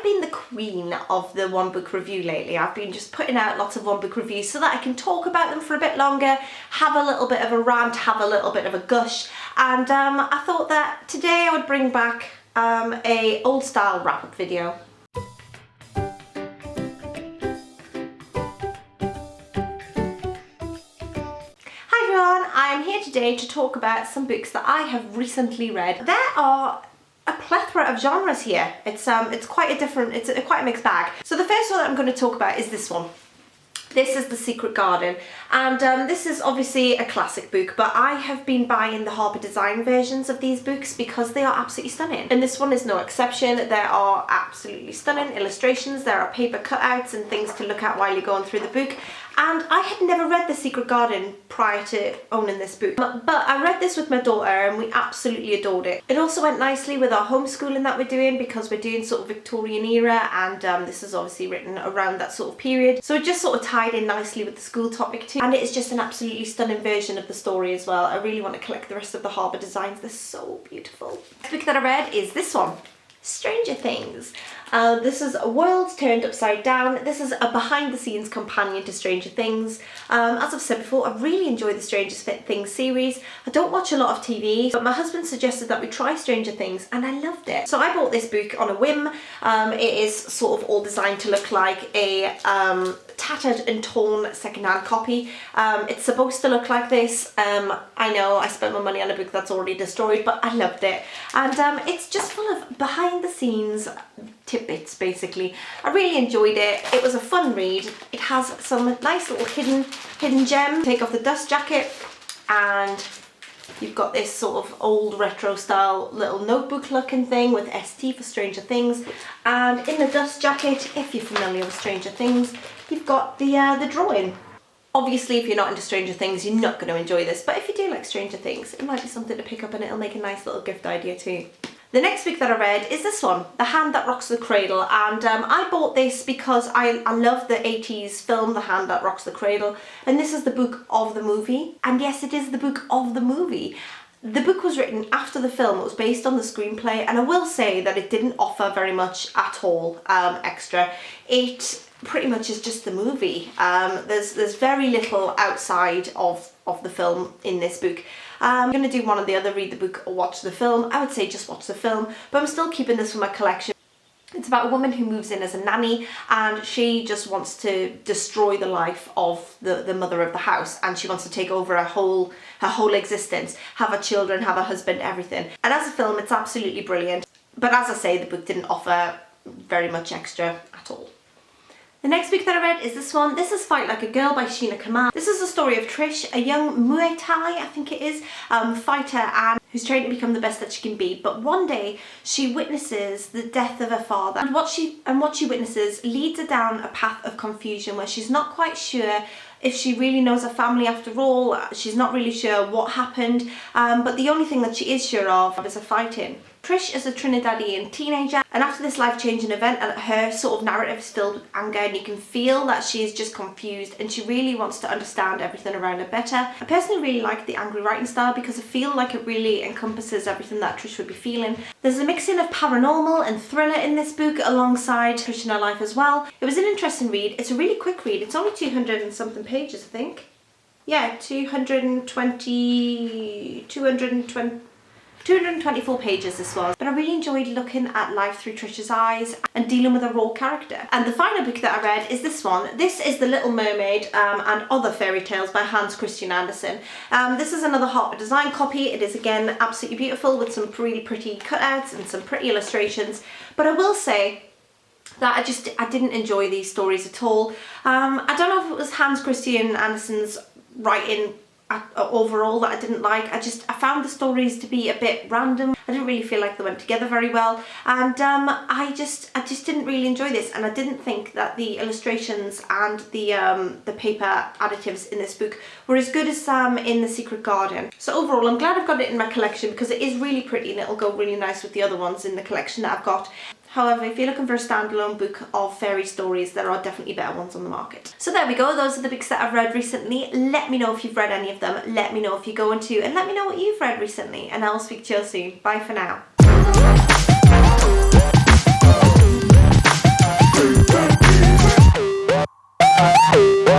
I've been the queen of the one book review lately. I've been just putting out lots of one book reviews so that I can talk about them for a bit longer, have a little bit of a rant, have a little bit of a gush, and I thought that today I would bring back a old style wrap-up video. I am here today to talk about some books that I have recently read. There are a plethora of genres here. It's quite a mixed bag. So the first one that I'm going to talk about is this one. This is The Secret Garden, and this is obviously a classic book, but I have been buying the Harper Design versions of these books because they are absolutely stunning. And this one is no exception. There are absolutely stunning illustrations, there are paper cutouts and things to look at while you're going through the book. And I had never read The Secret Garden prior to owning this book, but I read this with my daughter and we absolutely adored it. It also went nicely with our homeschooling that we're doing because we're doing sort of Victorian era, and this is obviously written around that sort of period. So it just sort of tied in nicely with the school topic too. And it is just an absolutely stunning version of the story as well. I really want to collect the rest of the Harper designs. They're so beautiful. The book that I read is this one. Stranger Things. This is Worlds Turned Upside Down. This is a behind-the-scenes companion to Stranger Things. As I've said before, I really enjoy the Stranger Things series. I don't watch a lot of TV, but my husband suggested that we try Stranger Things and I loved it. So I bought this book on a whim. It is sort of all designed to look like a tattered and torn secondhand copy. It's supposed to look like this. I know I spent my money on a book that's already destroyed, but I loved it. And it's just full of behind-the-scenes tidbits, basically. I really enjoyed it. It was a fun read. It has some nice little hidden gem. Take off the dust jacket and you've got this sort of old retro style little notebook looking thing with ST for Stranger Things. And in the dust jacket, if you're familiar with Stranger Things, you've got the drawing. Obviously, if you're not into Stranger Things, you're not going to enjoy this, but if you do like Stranger Things, it might be something to pick up and it'll make a nice little gift idea too. The next book that I read is this one, The Hand That Rocks the Cradle, and I bought this because I love the 80s film The Hand That Rocks the Cradle, and this is the book of the movie, and yes, it is the book of the movie. The book was written after the film. It was based on the screenplay, and I will say that it didn't offer very much at all extra. It pretty much is just the movie. There's very little outside of the film in this book. I'm going to do one or the other, read the book or watch the film. I would say just watch the film, but I'm still keeping this for my collection. It's about a woman who moves in as a nanny, and she just wants to destroy the life of the mother of the house, and she wants to take over her whole existence, have her children, have her husband, everything. And as a film, it's absolutely brilliant. But as I say, the book didn't offer very much extra at all. The next book that I read is this one. This is Fight Like a Girl by Sheena Kamal. This is the story of Trish, a young Muay Thai, I think it is, fighter, and who's trying to become the best that she can be. But one day she witnesses the death of her father, and what she witnesses leads her down a path of confusion where she's not quite sure if she really knows her family after all. She's not really sure what happened, but the only thing that she is sure of is her fighting. Trish is a Trinidadian teenager, and after this life-changing event, and her sort of narrative is filled with anger, and you can feel that she is just confused and she really wants to understand everything around her better. I personally really like the angry writing style because I feel like it really encompasses everything that Trish would be feeling. There's a mixing of paranormal and thriller in this book alongside Trish in her life as well. It was an interesting read. It's a really quick read. It's only 200 and something pages, I think. Yeah, 224 pages this was, but I really enjoyed looking at life through Trish's eyes and dealing with a raw character. And the final book that I read is this one. This is The Little Mermaid and Other Fairy Tales by Hans Christian Andersen. This is another Harper Design copy. It is again absolutely beautiful with some really pretty cutouts and some pretty illustrations, but I will say that I didn't enjoy these stories at all. I don't know if it was Hans Christian Andersen's writing overall that I didn't like. I found the stories to be a bit random. I didn't really feel like they went together very well, and I just didn't really enjoy this, and I didn't think that the illustrations and the paper additives in this book were as good as in The Secret Garden. So overall, I'm glad I've got it in my collection because it is really pretty and it'll go really nice with the other ones in the collection that I've got. However, if you're looking for a standalone book of fairy stories, there are definitely better ones on the market. So there we go, those are the books that I've read recently. Let me know if you've read any of them, let me know if you're going to, and let me know what you've read recently, and I'll speak to you soon. Bye for now. Bye!